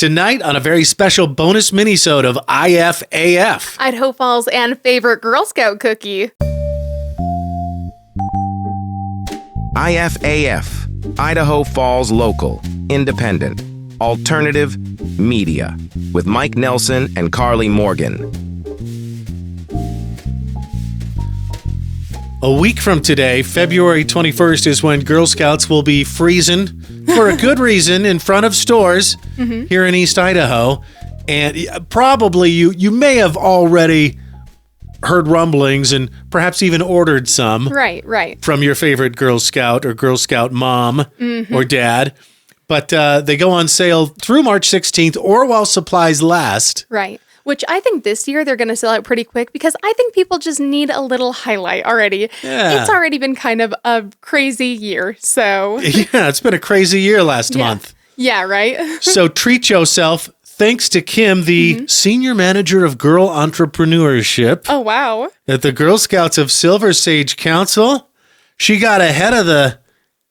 Tonight on a very special bonus minisode of IFAF. Idaho Falls and favorite Girl Scout cookie. IFAF, Idaho Falls Local, Independent, Alternative, Media, with Mike Nelson and Karley Morgan. A week from today, February 21st, is when Girl Scouts will be freezing for a good reason in front of stores here in East Idaho. And probably you may have already heard rumblings and perhaps even ordered some. Right. From your favorite Girl Scout or Girl Scout mom or dad. But they go on sale through March 16th or while supplies last. Right. Which I think this year they're going to sell out pretty quick because I think people just need a little highlight already. Yeah. It's already been kind of a crazy year, so. Yeah, it's been a crazy year last month. Yeah, right? So treat yourself. Thanks to Kim, the Senior Manager of Girl Entrepreneurship Oh, wow. at the Girl Scouts of Silver Sage Council. She got ahead of the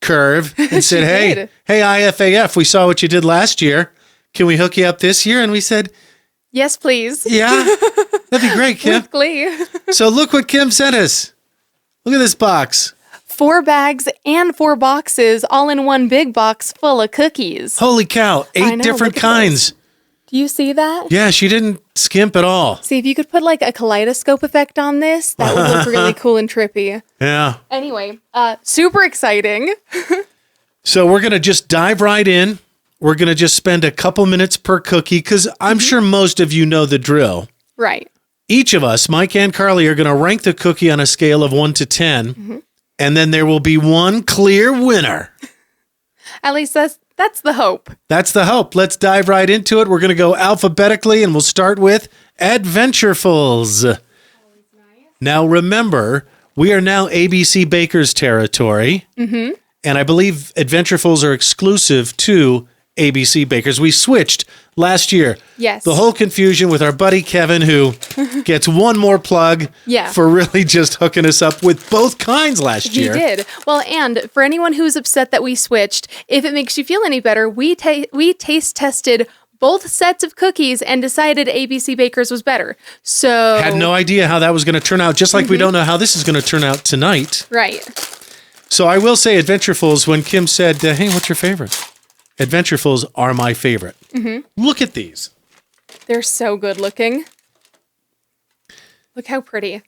curve and said, did. hey, IFAF, we saw what you did last year. Can we hook you up this year? And we said, Yes, please. yeah, that'd be great, Kim. With glee. So look what Kim sent us. Look at this box. 4 bags and 4 boxes, all in one big box full of cookies. Holy cow, 8 know, different look at kinds. Do you see that? Yeah, she didn't skimp at all. See, if you could put like a kaleidoscope effect on this, that would look really cool and trippy. Yeah. Anyway, super exciting. So we're going to just dive right in. We're going to just spend a couple minutes per cookie because I'm sure most of you know the drill. Right. Each of us, Mike and Karley, are going to rank the cookie on a scale of 1 to 10, and then there will be one clear winner. At least that's the hope. That's the hope. Let's dive right into it. We're going to go alphabetically, and we'll start with Adventurefuls. Now, remember, we are now ABC Bakers territory, and I believe Adventurefuls are exclusive to ABC Bakers. We switched last year. Yes. The whole confusion with our buddy Kevin, who gets one more plug for really just hooking us up with both kinds last year. He did. Well, and for anyone who's upset that we switched, if it makes you feel any better, we taste tested both sets of cookies and decided ABC Bakers was better. So Had no idea how that was going to turn out, just like we don't know how this is going to turn out tonight. Right. So I will say Adventurefuls, when Kim said, hey, what's your favorite? Adventurefuls are my favorite. Look at these. They're so good looking. Look how pretty.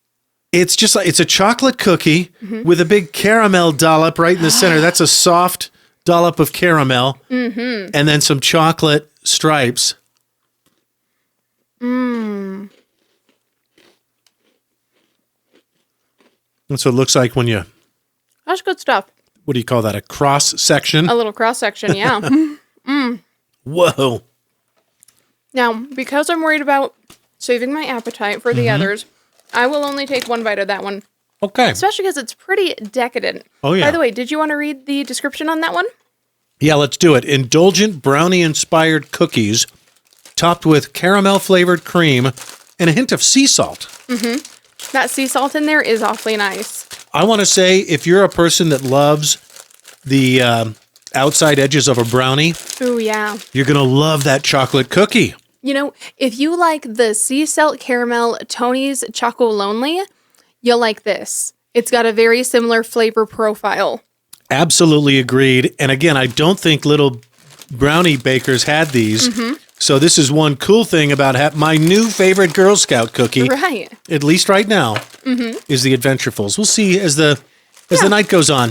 It's just like, it's a chocolate cookie with a big caramel dollop right in the center. That's a soft dollop of caramel. And then some chocolate stripes. That's what it looks like when you... That's good stuff. What do you call that? A cross section? A little cross section, yeah. Whoa. Now, because I'm worried about saving my appetite for the others, I will only take one bite of that one. Okay. Especially because it's pretty decadent. Oh, yeah. By the way, did you want to read the description on that one? Yeah, let's do it. Indulgent brownie-inspired cookies topped with caramel-flavored cream and a hint of sea salt. That sea salt in there is awfully nice. I want to say, if you're a person that loves the outside edges of a brownie, Ooh, yeah. you're going to love that chocolate cookie. You know, if you like the sea salt caramel Tony's Choco Lonely, you'll like this. It's got a very similar flavor profile. Absolutely agreed. And again, I don't think little brownie bakers had these. So this is one cool thing about my new favorite Girl Scout cookie, Right. at least right now, is the Adventurefuls. We'll see as the night goes on.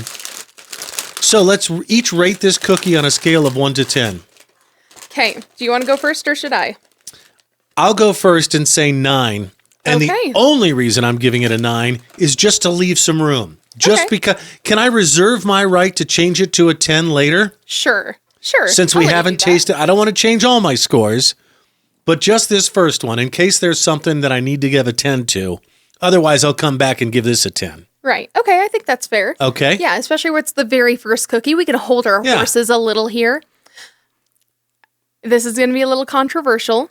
So let's each rate this cookie on a scale of 1 to 10. Okay. Do you want to go first or should I? I'll go first and say 9. And Okay. the only reason I'm giving it a 9 is just to leave some room. Just because, can I reserve my right to change it to a 10 later? Sure. Since I'll we let you haven't do that. tasted, I don't want to change all my scores, but just this first one, in case there's something that I need to give a 10 to. Otherwise, I'll come back and give this a 10. Right. Okay, I think that's fair. Okay? Yeah, especially where it's the very first cookie. We can hold our horses a little here. This is going to be a little controversial.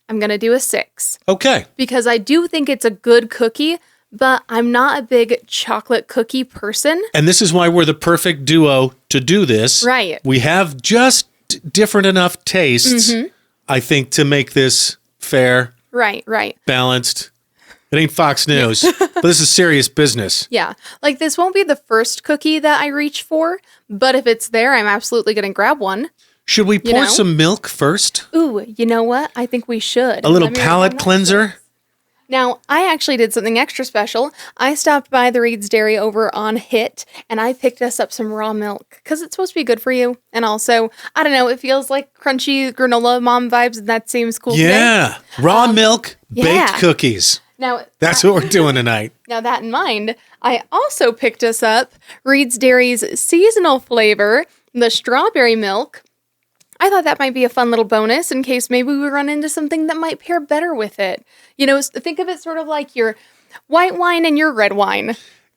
I'm going to do a 6. Okay. Because I do think it's a good cookie, but I'm not a big chocolate cookie person. And this is why we're the perfect duo to do this. Right. We have just different enough tastes I think, to make this fair, Right. balanced. It ain't Fox News, but this is serious business. Yeah. Like, this won't be the first cookie that I reach for, but if it's there, I'm absolutely going to grab one. Should we pour know? some milk first? Ooh, you know what? I think we should. A little Let me write palate down that. cleanser? Now, I actually did something extra special. I stopped by the Reed's Dairy over on HIT, and I picked us up some raw milk because it's supposed to be good for you. And also, I don't know, it feels like crunchy granola mom vibes, and that seems cool today. Yeah. Raw milk, baked yeah. cookies. Now, That's what we're doing tonight. Now, that in mind, I also picked us up Reed's Dairy's seasonal flavor, the strawberry milk. I thought that might be a fun little bonus in case maybe we run into something that might pair better with it. You know, think of it sort of like your white wine and your red wine.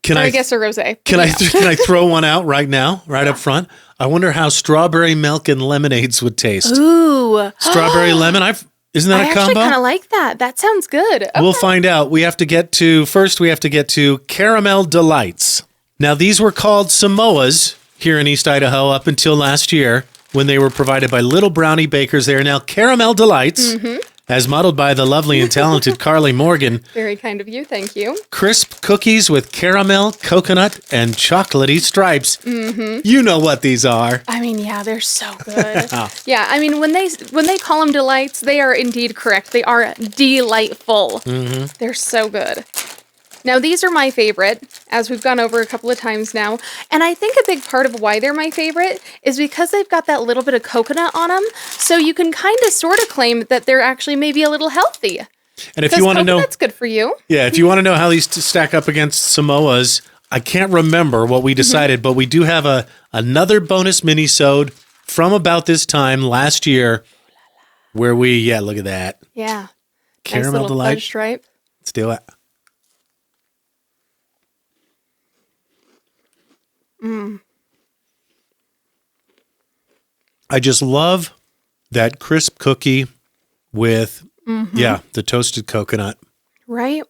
I guess a rosé. Can I throw one out right now, right up front? I wonder how strawberry milk and lemonades would taste. Ooh. Strawberry lemon. Isn't that I a actually combo? kind of like that. That sounds good. Okay. We'll find out. We have to get to caramel deLites. Now, these were called Samoas here in East Idaho up until last year when they were provided by Little Brownie Bakers. They are now caramel deLites, as modeled by the lovely and talented Karley Morgan. Very kind of you. Thank you. Crisp cookies with caramel, coconut, and chocolatey stripes. You know what these are. I mean, yeah, they're so good. Yeah, I mean, when they call them deLites, they are indeed correct. They are delightful. They're so good. Now, these are my favorite, as we've gone over a couple of times now. And I think a big part of why they're my favorite is because they've got that little bit of coconut on them. So you can kind of sort of claim that they're actually maybe a little healthy. And if you want to know, that's good for you. yeah, if you want to know how these stack up against Samoas, I can't remember what we decided, but we do have another bonus minisode from about this time last year where look at that. Yeah. Caramel nice little deLite. fudge stripe. Let's do it. I just love that crisp cookie with, the toasted coconut, Right?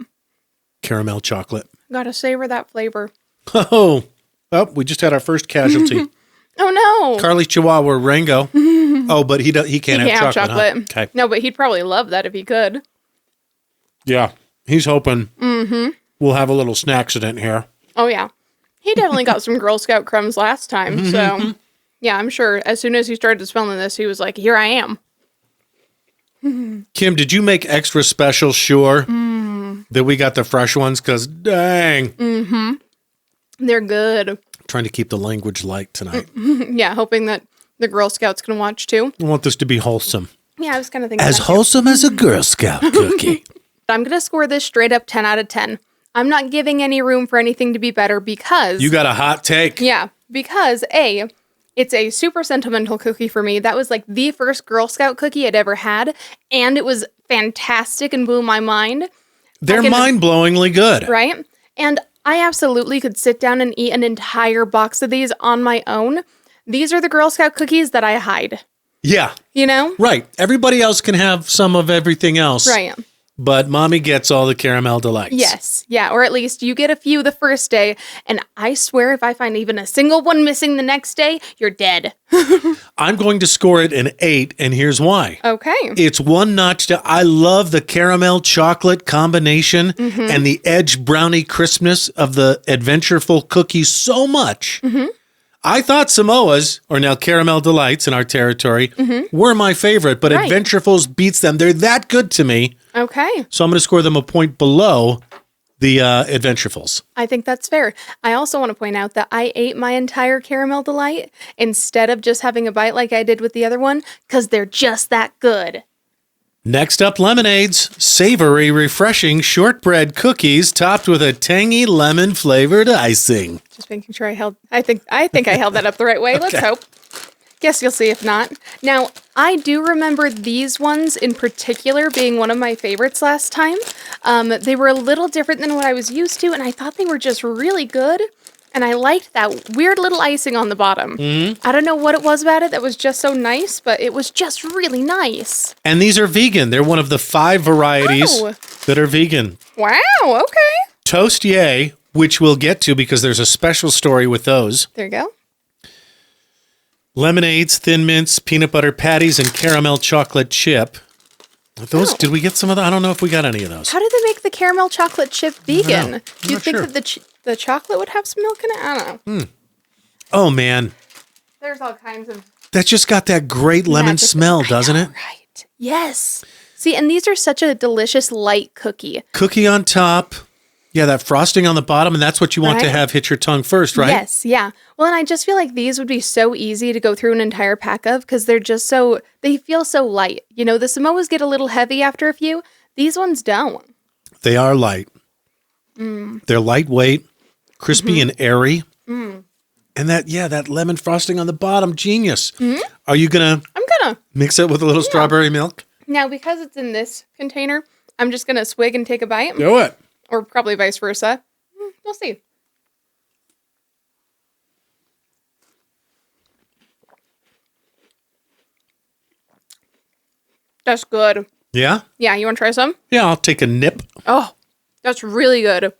caramel chocolate. Gotta savor that flavor. Oh, we just had our first casualty. Oh, no. Karley Chihuahua Rango. Oh, but he can't have chocolate. Huh? Okay. No, but he'd probably love that if he could. Yeah. He's hoping we'll have a little snack accident here. Oh, yeah. He definitely got some Girl Scout crumbs last time. So, yeah, I'm sure as soon as he started smelling this, he was like, here I am. Kim, did you make extra special sure that we got the fresh ones? Because dang. They're good. Trying to keep the language light tonight. Yeah, hoping that the Girl Scouts can watch too. I want this to be wholesome. Yeah, I was kind of thinking As that wholesome as a Girl Scout cookie. I'm going to score this straight up 10 out of 10. I'm not giving any room for anything to be better because... You got a hot take. Yeah, because A, it's a super sentimental cookie for me. That was like the first Girl Scout cookie I'd ever had, and it was fantastic and blew my mind. They're mind-blowingly good. Right? And I absolutely could sit down and eat an entire box of these on my own. These are the Girl Scout cookies that I hide. Yeah. You know? Right. Everybody else can have some of everything else. Right. But mommy gets all the caramel deLites. Yes. Yeah. Or at least you get a few the first day. And I swear if I find even a single one missing the next day, you're dead. I'm going to score it an 8, and here's why. Okay. It's one notch to... I love the caramel chocolate combination and the edge brownie crispness of the Adventureful cookie so much. I thought Samoas, or now caramel deLites in our territory, were my favorite, but Right. Adventurefuls beats them. They're that good to me. Okay. So I'm going to score them a point below the Adventurefuls. I think that's fair. I also want to point out that I ate my entire caramel deLite instead of just having a bite like I did with the other one because they're just that good. Next up, lemonades. Savory, refreshing shortbread cookies topped with a tangy lemon-flavored icing. Just making sure I think I held that up the right way. Let's hope. Guess you'll see if not. Now, I do remember these ones in particular being one of my favorites last time. They were a little different than what I was used to, and I thought they were just really good. And I liked that weird little icing on the bottom. I don't know what it was about it that was just so nice, but it was just really nice. And these are vegan. They're one of the 5 varieties that are vegan. Wow, okay. Toast Yay, which we'll get to because there's a special story with those. There you go. Lemonades, Thin Mints, Peanut Butter Patties, and Caramel Chocolate Chip. Those, Did we get some of those? I don't know if we got any of those. How did they make the caramel chocolate chip vegan? Do you not think sure. that the chocolate would have some milk in it? I don't know. Oh, man. There's all kinds of That just got that great lemon magic. smell, I doesn't know, it? Right. Yes. See, and these are such a delicious light cookie. Cookie on top. Yeah, that frosting on the bottom, and that's what you want to Right. have hit your tongue first, right? Yes, yeah. Well, and I just feel like these would be so easy to go through an entire pack of because they're just they feel so light. You know, the Samoas get a little heavy after a few. These ones don't. They are light. They're lightweight, crispy and airy. And that lemon frosting on the bottom, genius. Are you going to I'm gonna. mix it with a little strawberry milk? Now, because it's in this container, I'm just gonna swig and take a bite. Do it. Or probably vice versa. We'll see. That's good. Yeah? Yeah, you want to try some? Yeah, I'll take a nip. Oh, that's really good.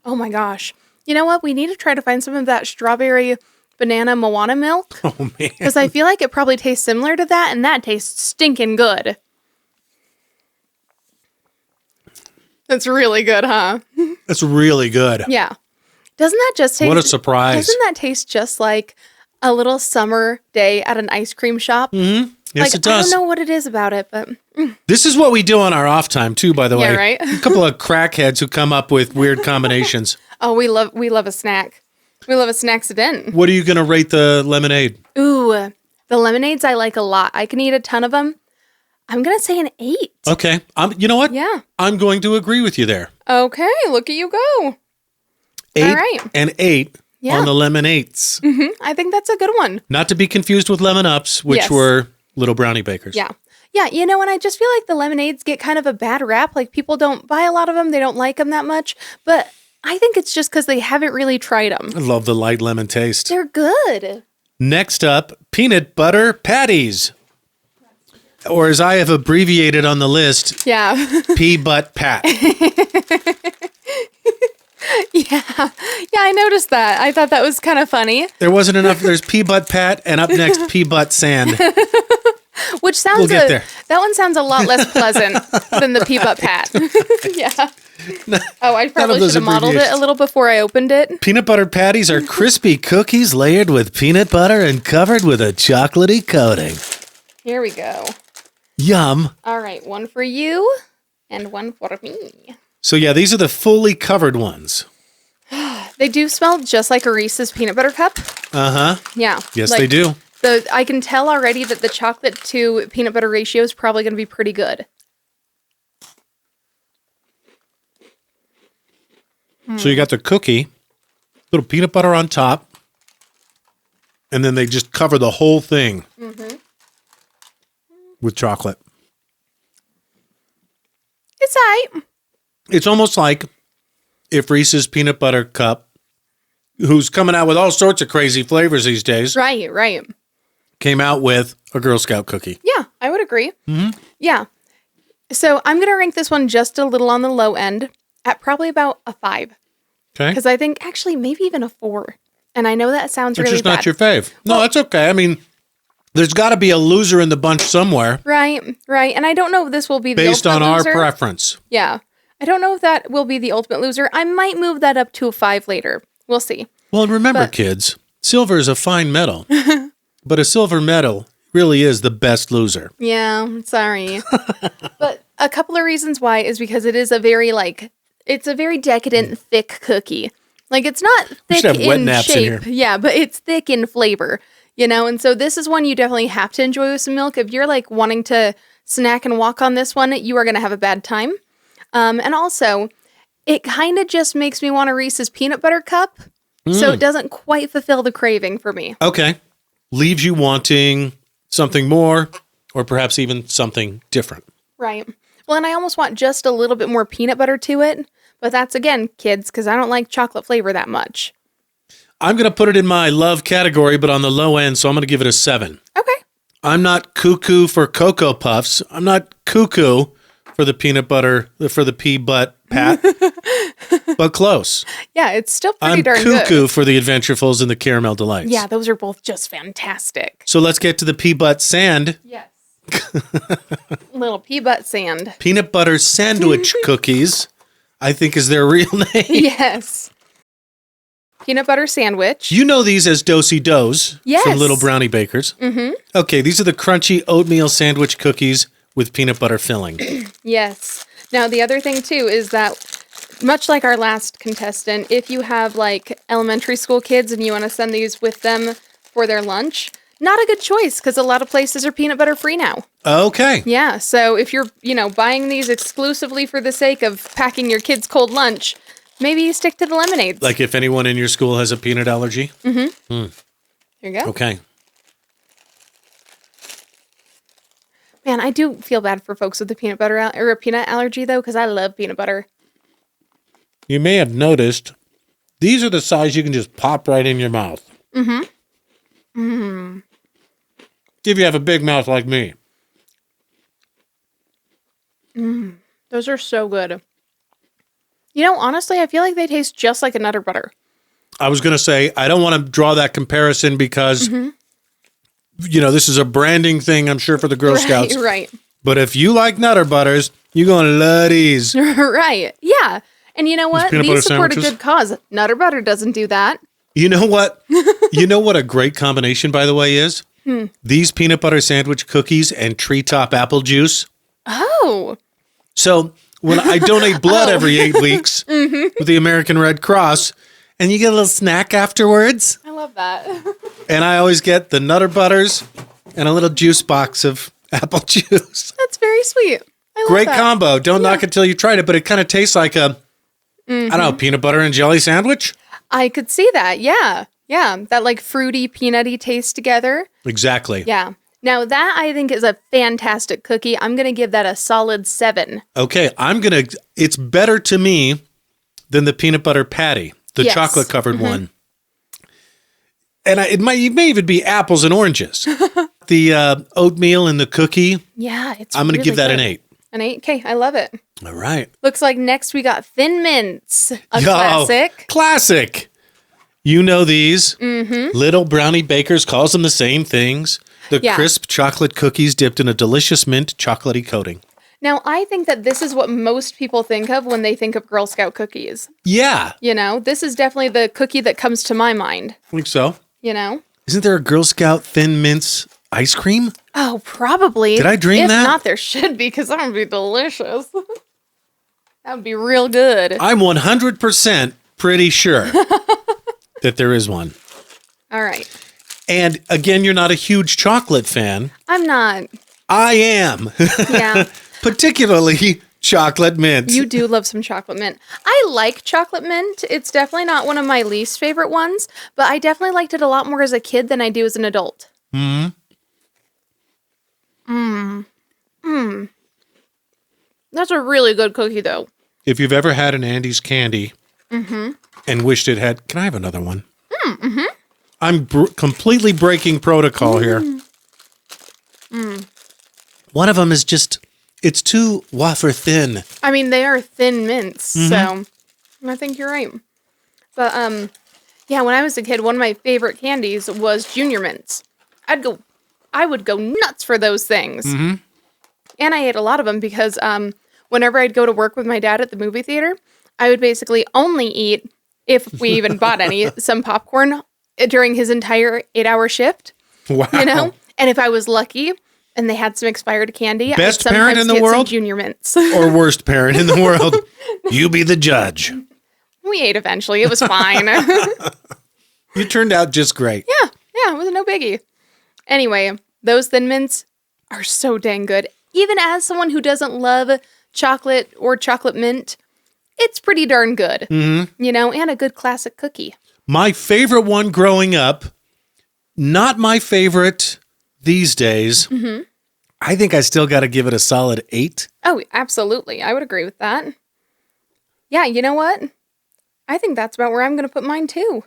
Oh my gosh. You know what? We need to try to find some of that strawberry banana Moana milk. Oh, man. Because I feel like it probably tastes similar to that, and that tastes stinking good. That's really good, huh? That's really good. Yeah. Doesn't that just taste... What a surprise. Doesn't that taste just like a little summer day at an ice cream shop? Yes, Like, it does. I don't know what it is about it, but This is what we do on our off time, too, by the way. Yeah, right? A couple of crackheads who come up with weird combinations. oh, we love a snack. We love a snacksident. What are you going to rate the lemonade? Ooh, the lemonades I like a lot. I can eat a ton of them. I'm going to say an 8. Okay. You know what? Yeah. I'm going to agree with you there. Okay, look at you go. 8 All right. and 8 Yeah. on the lemonades. I think that's a good one. Not to be confused with lemon ups, which Yes. were little brownie bakers. Yeah. Yeah, you know, and I just feel like the lemonades get kind of a bad rap. Like, people don't buy a lot of them. They don't like them that much. But I think it's just because they haven't really tried them. I love the light lemon taste. They're good. Next up, peanut butter patties. Or as I have abbreviated on the list, Yeah. P-Butt Pat. Yeah, I noticed that. I thought that was kind of funny. There wasn't enough. There's P-Butt Pat, and up next, P-Butt Sand. Which sounds We'll get there. That one sounds a lot less pleasant than the P-Butt Pat. Yeah. Oh, I probably those should have modeled it a abbreviations. little before I opened it. Peanut butter patties are crispy cookies layered with peanut butter and covered with a chocolatey coating. Here we go. Yum. All right, one for you and one for me. So yeah, these are the fully covered ones. They do smell just like a Reese's peanut butter cup. Uh-huh. Yeah. Yes, like, they do. I can tell already that the chocolate to peanut butter ratio is probably going to be pretty good. So you got the cookie, little peanut butter on top, and then they just cover the whole thing with chocolate. It's all right. It's almost like if Reese's Peanut Butter Cup, who's coming out with all sorts of crazy flavors these days, Right. came out with a Girl Scout cookie. Yeah, I would agree. Mm-hmm. Yeah. So I'm going to rank this one just a little on the low end at probably about a 5. Okay. Because I think actually maybe even a 4. And I know that sounds It's really just not bad. your fave. No, that's okay. I mean, there's got to be a loser in the bunch somewhere Right. And I don't know if this will be the based ultimate on our loser. preference. Yeah. I don't know if that will be the ultimate loser. I might move that up to a 5 later. We'll see. Well, and remember, kids, silver is a fine metal, but a silver medal really is the best loser. Yeah, sorry. But a couple of reasons why is because it is a very it's a very decadent, thick cookie. Like, it's not thick should have wet in naps in shape. here. Yeah, but it's thick in flavor, you know? And so this is one you definitely have to enjoy with some milk. If you're like wanting to snack and walk on this one, you are going to have a bad time. And also, it kind of just makes me want a Reese's peanut butter cup. So it doesn't quite fulfill the craving for me. Okay. Leaves you wanting something more or perhaps even something different. Right. Well, and I almost want just a little bit more peanut butter to it. But that's, again, kids, because I don't like chocolate flavor that much. I'm going to put it in my love category, but on the low end, so I'm going to give it a 7. Okay. I'm not cuckoo for Cocoa Puffs. I'm not cuckoo for the peanut butter, for the pea butt Pat. But close. Yeah, it's still pretty I'm darn cuckoo good. for the Adventurefuls and the Caramel Delights. Yeah, those are both just fantastic. So let's get to the pea butt sand. Yes. Little pea butt sand. Peanut butter sandwich cookies, I think is their real name. Yes. Peanut butter sandwich. You know these as Do-si Do's Yes. from Little Brownie Bakers. Mm-hmm. Okay, these are the crunchy oatmeal sandwich cookies with peanut butter filling. Yes. Now, the other thing, too, is that much like our last contestant, if you have, like, elementary school kids and you want to send these with them for their lunch, not a good choice because a lot of places are peanut butter free now. Okay. Yeah, so if you're, buying these exclusively for the sake of packing your kids' cold lunch, maybe you stick to the lemonades. Like if anyone in your school has a peanut allergy? There you go. Okay. Man, I do feel bad for folks with the peanut butter or a peanut allergy, though, because I love peanut butter. You may have noticed these are the size you can just pop right in your mouth. If you have a big mouth like me. Those are so good. Honestly, I feel like they taste just like a Nutter Butter. I was going to say, I don't want to draw that comparison because, this is a branding thing, I'm sure, for the Girl Scouts. Right. But if you like Nutter Butters, you're going to love these. Right. Yeah. And you know what? peanut butter These support sandwiches? a good cause. Nutter Butter doesn't do that. You know what? You know what a great combination, by the way, is? These peanut butter sandwich cookies and treetop apple juice. Oh. So when I donate blood every 8 weeks with the American Red Cross, and you get a little snack afterwards, I love that. and I always get the Nutter Butters and a little juice box of apple juice. That's very sweet. I love Great that. combo. Don't knock it till you tried it, but it kind of tastes like a, I don't know, peanut butter and jelly sandwich. I could see that. Yeah. Yeah. That like fruity, peanutty taste together. Exactly. Yeah. Now that I think is a fantastic cookie. I'm going to give that a solid 7. Okay, it's better to me than the peanut butter patty, the Yes. chocolate covered one. And it may even be apples and oranges. The oatmeal and the cookie, Yeah. It's I'm going to really give that good. an 8. An 8? Okay. I love it. All right. Looks like next we got Thin Mints. A Yo, classic. Classic. You know these. Little Brownie Bakers calls them the same things. The Yeah. crisp chocolate cookies dipped in a delicious mint chocolatey coating. Now, I think that this is what most people think of when they think of Girl Scout cookies. Yeah, This is definitely the cookie that comes to my mind. I think so. Isn't there a Girl Scout Thin Mints ice cream? Oh, probably. Did I dream if that? If not, there should be, because that would be delicious. That would be real good. I'm 100% pretty sure that there is one. All right. And again, you're not a huge chocolate fan. I'm not. I am. Yeah. Particularly chocolate mint. You do love some chocolate mint. I like chocolate mint. It's definitely not one of my least favorite ones, but I definitely liked it a lot more as a kid than I do as an adult. That's a really good cookie, though. If you've ever had an Andy's candy and wished it had... Can I have another one? I'm completely breaking protocol here. One of them is just... It's too wafer thin. I mean, they are thin mints, so I think you're right. But, yeah, when I was a kid, one of my favorite candies was Junior Mints. I would go nuts for those things. And I ate a lot of them because whenever I'd go to work with my dad at the movie theater, I would basically only eat, if we even bought any, some popcorn during his entire 8-hour shift. Wow. And if I was lucky and they had some expired candy, Best I'd parent sometimes in the get world? some Junior Mints. Or worst parent in the world. You be the judge. We ate eventually. It was fine. You turned out just great. Yeah, it was no biggie. Anyway, those Thin Mints are so dang good. Even as someone who doesn't love chocolate or chocolate mint, it's pretty darn good. And a good classic cookie. My favorite one growing up, not my favorite these days. I think I still got to give it a solid 8. Oh, absolutely. I would agree with that. Yeah, you know what? I think that's about where I'm going to put mine too.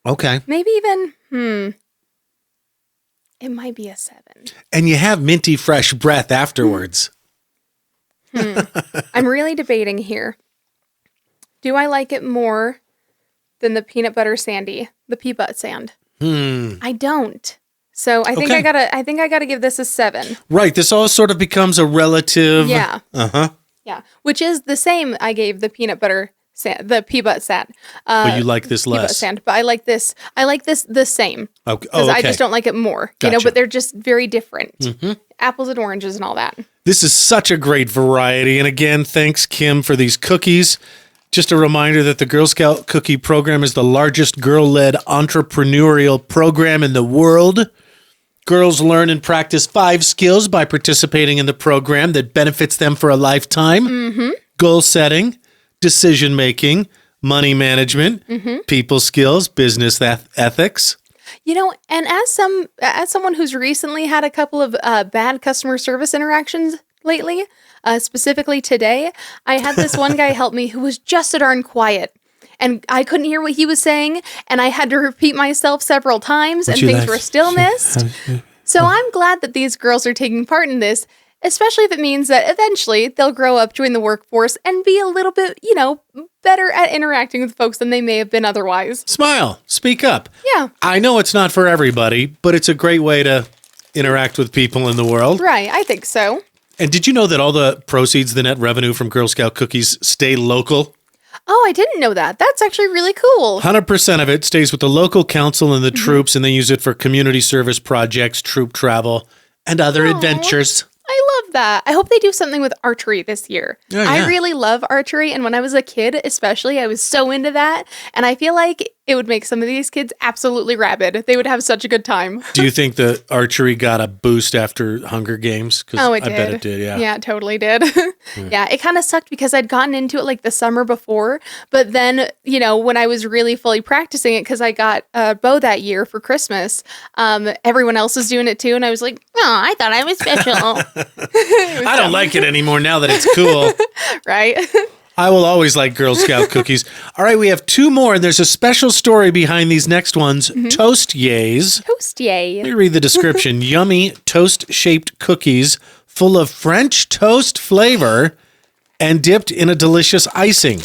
Okay. Maybe even, it might be a 7. And you have minty fresh breath afterwards. I'm really debating here. Do I like it more than the peanut butter sandy, the pea butt sand? I don't. So I think Okay. I gotta give this a 7. Right. This all sort of becomes a relative. Yeah. Uh-huh. Yeah. Which is the same I gave the peanut butter sand, the pea butt sand. But you like this Pea butt less. sand. But I like this the same. Okay. Because Oh, okay. I just don't like it more. You know, Gotcha. but they're just very different. Apples and oranges and all that. This is such a great variety. And again, thanks, Kim, for these cookies. Just a reminder that the Girl Scout Cookie Program is the largest girl-led entrepreneurial program in the world. Girls learn and practice 5 skills by participating in the program that benefits them for a lifetime. Goal setting, decision making, money management, people skills, business ethics. You know, and as someone who's recently had a couple of bad customer service interactions lately, specifically today, I had this one guy help me who was just so darn quiet. And I couldn't hear what he was saying, and I had to repeat myself several times, and things were still missed. So I'm glad that these girls are taking part in this, especially if it means that eventually they'll grow up, join the workforce, and be a little bit, better at interacting with folks than they may have been otherwise. Smile. Speak up. Yeah. I know it's not for everybody, but it's a great way to interact with people in the world. Right, I think so. And did you know that all the proceeds, the net revenue from Girl Scout cookies stay local? Oh, I didn't know that. That's actually really cool. 100% of it stays with the local council and the troops, and they use it for community service projects, troop travel, and other adventures. I love that. I hope they do something with archery this year. Oh, yeah. I really love archery, and when I was a kid, especially, I was so into that, and I feel like it would make some of these kids absolutely rabid. They would have such a good time. Do you think the archery got a boost after Hunger Games? 'Cause Oh, it I did. bet it did, yeah. Yeah, it totally did. Yeah, it kind of sucked because I'd gotten into it like the summer before, but then, when I was really fully practicing it, because I got a bow that year for Christmas, everyone else was doing it too, and I was like, oh, I thought I was special. I don't like it anymore now that it's cool. Right? I will always like Girl Scout cookies. All right, we have 2 more, and there's a special story behind these next ones. Toast Yays. Toast yay. Let me read the description. Yummy toast-shaped cookies full of French toast flavor and dipped in a delicious icing.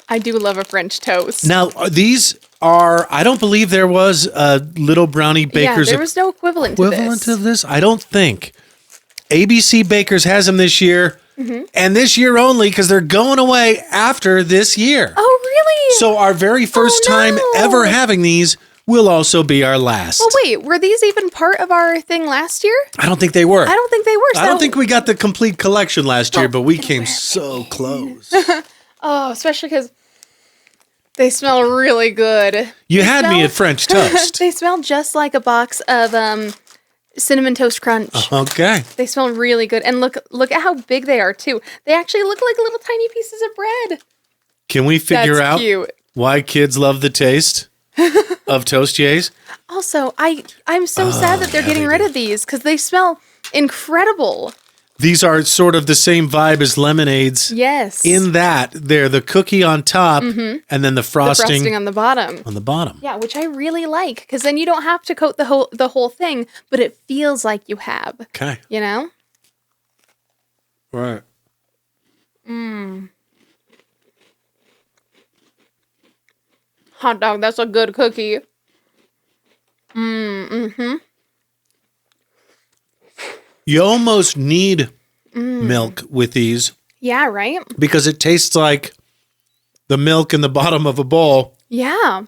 I do love a French toast. Now, these are, I don't believe there was a Little Brownie Baker's there was no equivalent to to this. I don't think. ABC Bakers has them this year, and this year only, because they're going away after this year. Oh, really? So our very first time no. ever having these will also be our last. Well, wait, were these even part of our thing last year? I don't think they were. I don't think they were. I don't think we got the complete collection last year, but we came so close. Oh, especially because they smell really good. You had me at French toast. They smell just like a box of Cinnamon Toast Crunch. Okay. They smell really good. And look at how big they are, too. They actually look like little tiny pieces of bread. Can we figure That's out cute. why kids love the taste of Toast Yays? Also, I'm so sad that they're getting rid of these because they smell incredible. These are sort of the same vibe as lemonades. Yes. In that they're the cookie on top and then the the frosting, frosting on the bottom. on the bottom. Yeah, which I really like because then you don't have to coat the whole thing, but it feels like you have. Okay. You know? Right. Hot dog, that's a good cookie. You almost need milk with these Yeah, right? because it tastes like the milk in the bottom of a bowl Yeah.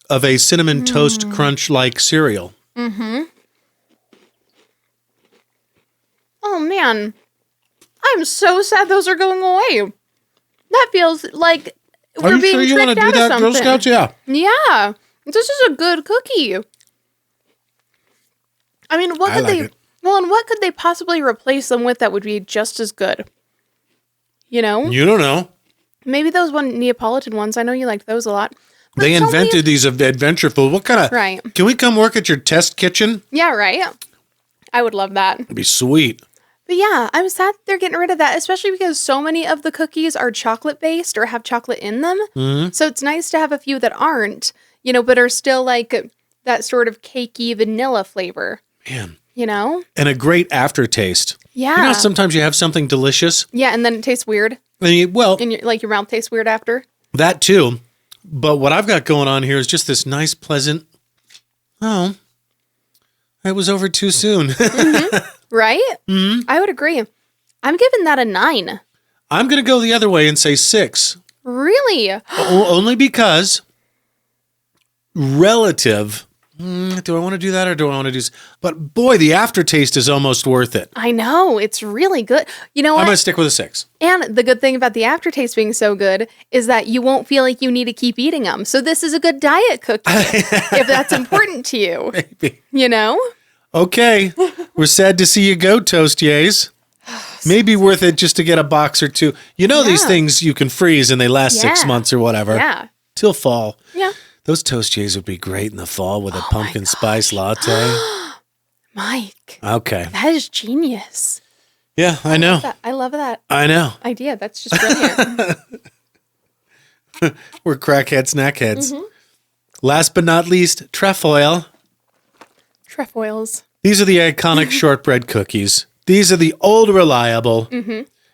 of a cinnamon toast crunch like cereal. Oh, man. I'm so sad those are going away. That feels like Are we're you being sure you want to tricked do out of that, Girl something. Scouts? Yeah. Yeah. This is a good cookie. I mean, what I could like they... it. Well, and what could they possibly replace them with that would be just as good? You know? You don't know. Maybe those Neapolitan ones. I know you liked those a lot. But They tell me- invented these of Adventurefuls. What kind of... Right. Can we come work at your test kitchen? Yeah, right? I would love that. It'd be sweet. But yeah, I'm sad that they're getting rid of that, especially because so many of the cookies are chocolate-based or have chocolate in them. So it's nice to have a few that aren't, but are still like that sort of cakey vanilla flavor, Man. you know? And a great aftertaste. Yeah. You know, sometimes you have something delicious Yeah, and then it tastes weird. I mean, well, And your mouth tastes weird after? that too. But what I've got going on here is just this nice, pleasant, oh, I was over too soon. Right? Mm-hmm. I would agree. I'm giving that a 9. I'm going to go the other way and say 6. Really? Only because relative. Do I want to do that or do I want to do? But boy, the aftertaste is almost worth it. I know. It's really good. You know what? I'm going to stick with a 6. And the good thing about the aftertaste being so good is that you won't feel like you need to keep eating them. So this is a good diet cookie if that's important to you. Maybe. You know? Okay. We're sad to see you go, Toastiers. Maybe worth it just to get a box or two. You know, these things you can freeze and they last 6 months or whatever. Yeah. Till fall. Yeah. Those Toastiers would be great in the fall with a pumpkin spice latte. Mike. Okay. That is genius. Yeah, I know. I love that I know. idea. That's just brilliant. We're crackhead snackheads. Last but not least, Trefoil. Trefoils. These are the iconic shortbread cookies. These are the old reliable,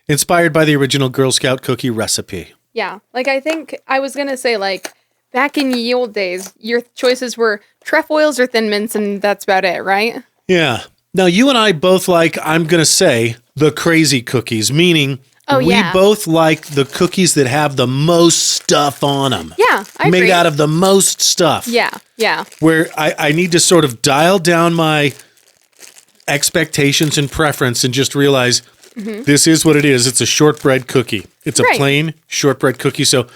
inspired by the original Girl Scout cookie recipe. Yeah. Like, I think I was going to say, like, back in ye old days, your choices were Trefoils or Thin Mints, and that's about it, right? Yeah. Now, you and I both like, I'm going to say, the crazy cookies, meaning we both like the cookies that have the most stuff on them. Yeah, I agree. Made out of the most stuff. Yeah, yeah. Where I need to sort of dial down my expectations and preference and just realize this is what it is. It's a shortbread cookie. It's a plain shortbread cookie. So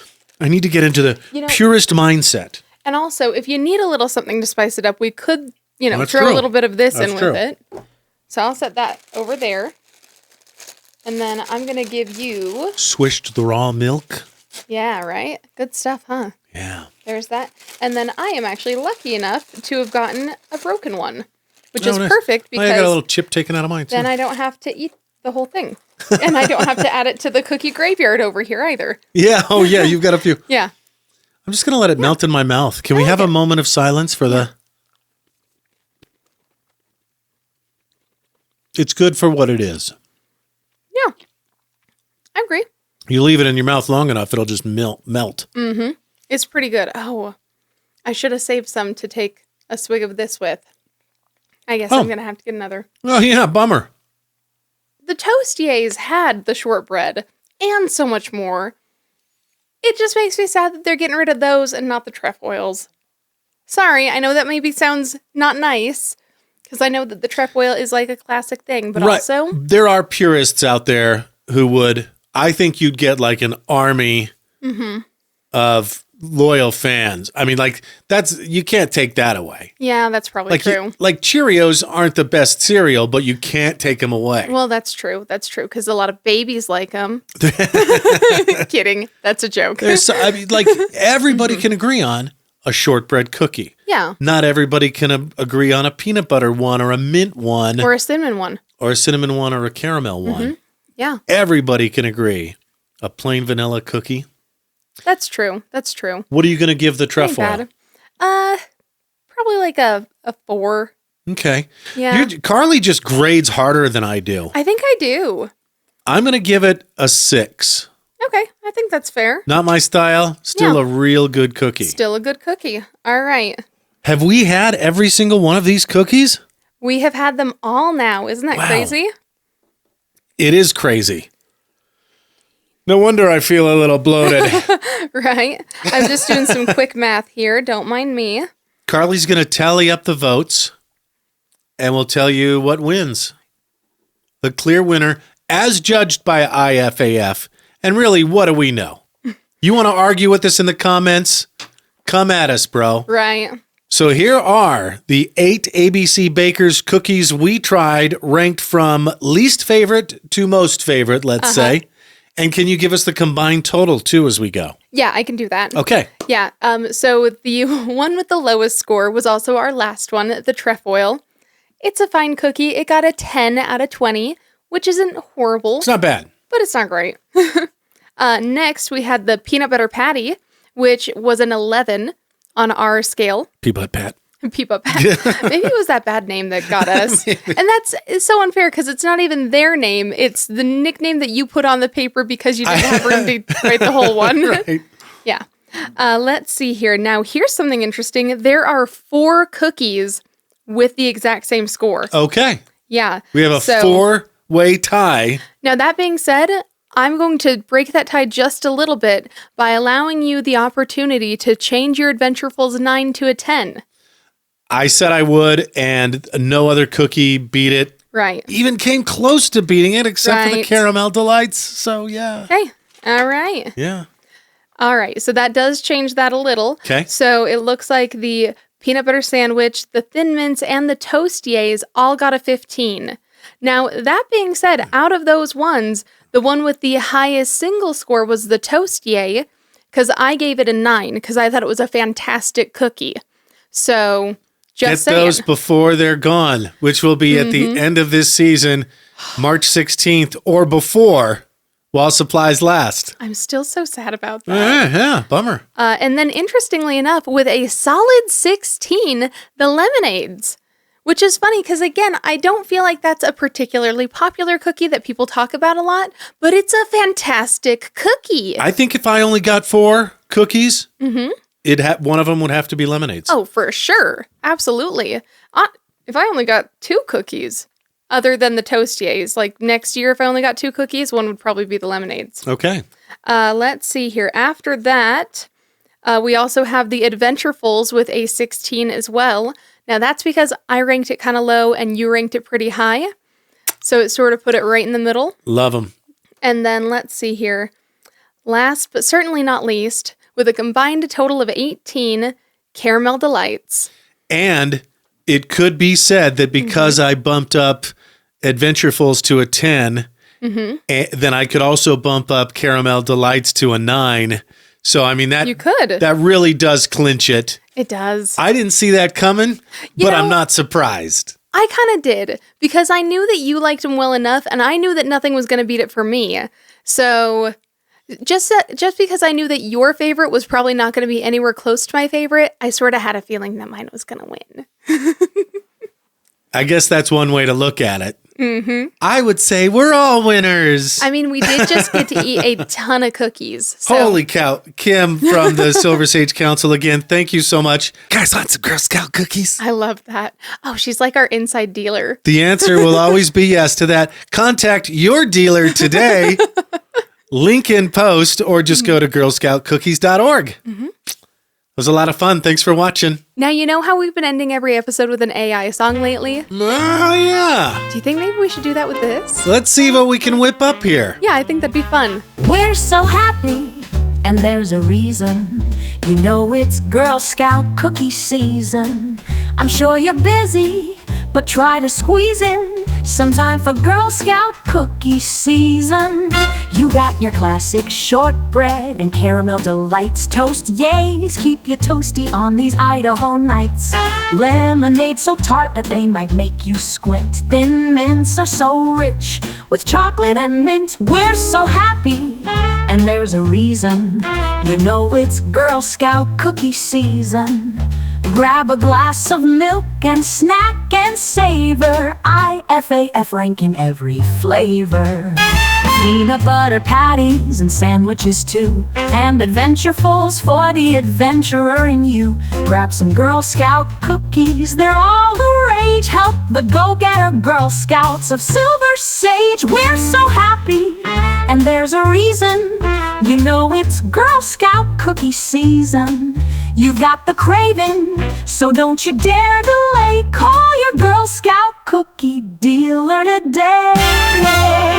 I need to get into the purest mindset. And also, if you need a little something to spice it up, we could, throw true. a little bit of this That's in true. with it. So I'll set that over there. And then I'm going to give you... Swished the raw milk. Yeah, right? Good stuff, huh? Yeah. There's that. And then I am actually lucky enough to have gotten a broken one, which is nice. perfect because I got a little chip taken out of mine, too. then I don't have to eat the whole thing. And I don't have to add it to the cookie graveyard over here either. Yeah. Oh, yeah. You've got a few. Yeah. I'm just going to let it melt in my mouth. Can we have a moment of silence for the... It's good for what it is. Yeah. I agree. You leave it in your mouth long enough, it'll just melt. Mm-hmm. It's pretty good. Oh, I should have saved some to take a swig of this with. I guess I'm going to have to get another. Oh, yeah. Bummer. The Toastiers had the shortbread and so much more. It just makes me sad that they're getting rid of those and not the Trefoils. Sorry, I know that maybe sounds not nice, because I know that the Trefoil is like a classic thing, but also... There are purists out there who would... I think you'd get like an army of loyal fans. I mean, like, you can't take that away. Yeah, that's probably true. Like Cheerios aren't the best cereal, but you can't take them away. Well, that's true. That's true, because a lot of babies like them. Kidding. That's a joke. Everybody can agree on a shortbread cookie. Yeah. Not everybody can agree on a peanut butter one or a mint one. Or a cinnamon one. Or a cinnamon one or a caramel one. Yeah. Everybody can agree. A plain vanilla cookie. That's true. That's true. What are you going to give the Trefoil? Probably like a 4. Okay. Yeah. Karley just grades harder than I do. I think I do. I'm going to give it a 6. Okay. I think that's fair. Not my style. Still a real good cookie. Still a good cookie. All right. Have we had every single one of these cookies? We have had them all now. Isn't that crazy? It is crazy. No wonder I feel a little bloated. Right? I'm just doing some quick math here. Don't mind me. Karley's going to tally up the votes, and we'll tell you what wins. The clear winner, as judged by IFAF. And really, what do we know? You want to argue with us in the comments? Come at us, bro. Right. So here are the 8 ABC Bakers cookies we tried, ranked from least favorite to most favorite, let's say. And can you give us the combined total, too, as we go? Yeah, I can do that. Okay. Yeah. So the one with the lowest score was also our last one, the Trefoil. It's a fine cookie. It got a 10 out of 20, which isn't horrible. It's not bad. But it's not great. Next, we had the Peanut Butter Patty, which was an 11 on our scale. Peanut Pat. Peep-Up. Maybe it was that bad name that got us. And it's so unfair because it's not even their name. It's the nickname that you put on the paper because you didn't have room to write the whole one. Right. Yeah. Let's see here. Now, here's something interesting. There are 4 cookies with the exact same score. Okay. Yeah. We have a 4-way tie. Now, that being said, I'm going to break that tie just a little bit by allowing you the opportunity to change your Adventurefuls 9 to a 10. I said I would, and no other cookie beat it. Right. Even came close to beating it, except for the Right. caramel deLites. So, yeah. Okay. All right. Yeah. All right. So that does change that a little. Okay. So it looks like the peanut butter sandwich, the Thin Mints, and the Toastiers all got a 15. Now, that being said, out of those ones, the one with the highest single score was the Toastier, because I gave it a 9, because I thought it was a fantastic cookie. So, just Get saying. those before they're gone, which will be at the end of this season, March 16th, or before, while supplies last. I'm still so sad about that. Yeah, bummer. And then, interestingly enough, with a solid 16, the lemonades. Which is funny because, again, I don't feel like that's a particularly popular cookie that people talk about a lot, but it's a fantastic cookie. I think if I only got 4 cookies, one of them would have to be lemonades. Oh, for sure. Absolutely. If I only got 2 cookies, other than the Toastiers, like next year, if I only got 2 cookies, one would probably be the lemonades. Okay. Let's see here. After that, we also have the Adventurefuls with a 16 as well. Now, that's because I ranked it kind of low and you ranked it pretty high. So it sort of put it right in the middle. Love them. And then let's see here. Last, but certainly not least, with a combined total of 18, Caramel deLites. And it could be said that because I bumped up Adventurefuls to a 10, then I could also bump up Caramel deLites to a 9. So, I mean, You could. that really does clinch it. It does. I didn't see that coming, but I'm know- not surprised. I kind of did, because I knew that you liked them well enough, and I knew that nothing was going to beat it for me. So, just because I knew that your favorite was probably not going to be anywhere close to my favorite, I sort of had a feeling that mine was going to win. I guess that's one way to look at it. I would say we're all winners. I mean, we did just get to eat a ton of cookies. So. Holy cow. Kim from the Silver Sage Council again, thank you so much. Guys, want some Girl Scout cookies? I love that. Oh, she's like our inside dealer. The answer will always be yes to that. Contact your dealer today. Link in post, or just go to girlscoutcookies.org. It was a lot of fun. Thanks for watching. Now, you know how we've been ending every episode with an AI song lately? Oh, yeah. Do you think maybe we should do that with this? Let's see what we can whip up here. Yeah, I think that'd be fun. We're so happy, and there's a reason. You know it's Girl Scout cookie season. I'm sure you're busy, but try to squeeze in some time for Girl Scout cookie season. You got your classic shortbread and caramel deLites toast. Yays, keep you toasty on these Idaho nights. Lemonade so tart that they might make you squint. Thin mints are so rich with chocolate and mint. We're so happy, and there's a reason. You know it's Girl Scout cookie season. Grab a glass of milk and snack and savor. IFAF ranking every flavor. Peanut butter patties and sandwiches too. And Adventurefuls for the adventurer in you. Grab some Girl Scout cookies, they're all the rage. Help the go-getter Girl Scouts of Silver Sage. We're so happy, and there's a reason. You know it's Girl Scout cookie season. You've got the craving, so don't you dare delay. Call your Girl Scout cookie dealer today.